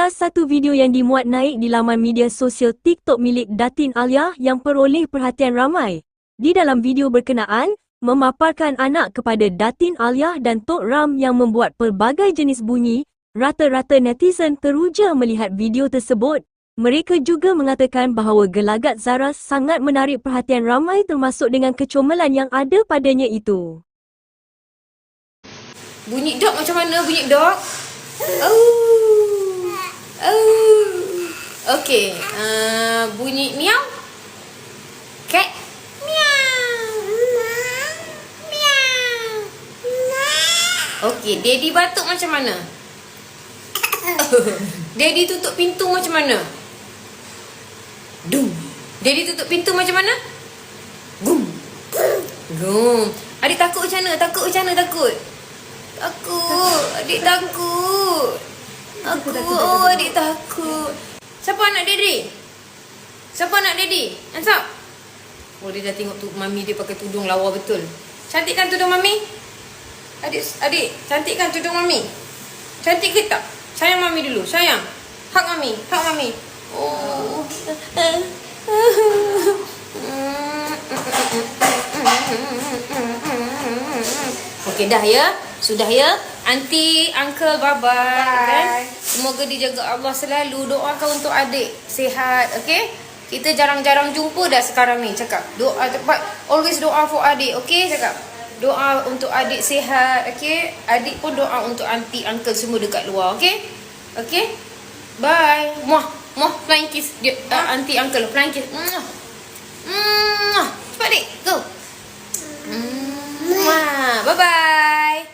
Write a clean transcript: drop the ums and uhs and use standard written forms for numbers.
Inilah satu video yang dimuat naik di laman media sosial TikTok milik Datin Alia yang peroleh perhatian ramai. Di dalam video berkenaan, memaparkan anak kepada Datin Alia dan Tok Ram yang membuat pelbagai jenis bunyi, rata-rata netizen teruja melihat video tersebut. Mereka juga mengatakan bahawa gelagat Zara sangat menarik perhatian ramai termasuk dengan kecomelan yang ada padanya itu. Bunyi dog macam mana bunyi dog? Okey, bunyi miau. Cat. Miau. Miau. Okey, daddy batuk macam mana? Daddy tutup pintu macam mana? Dum. Daddy tutup pintu macam mana? Gum. Gum. Adik takut macam mana? Takut macam mana takut? Takut. Adik takut. Adik takut. Siapa anak daddy? Siapa anak daddy? Ansap. Oh, dia dah tengok tu mami dia pakai tudung lawa betul. Cantik kan tudung mami? Adik, cantik kan tudung mami? Cantik ke tak? Sayang mami dulu, sayang. Hak mami, hak mami. Oh. Okey dah ya. Sudah ya. Aunty, uncle, bye-bye. Kan? Semoga dijaga Allah selalu. Doakan untuk adik sihat, okey? Kita jarang-jarang jumpa dah sekarang ni, cakap. Doa cepat. Always doa for adik, okey? Cakap. Doa untuk adik sihat, okey? Adik pun doa untuk aunty, uncle semua dekat luar, okey? Okey? Bye. Muah, muah, flying kiss. Aunty, uncle, flying kiss. Muah. Muah. Cepat adik, go. Muah. Bye-bye.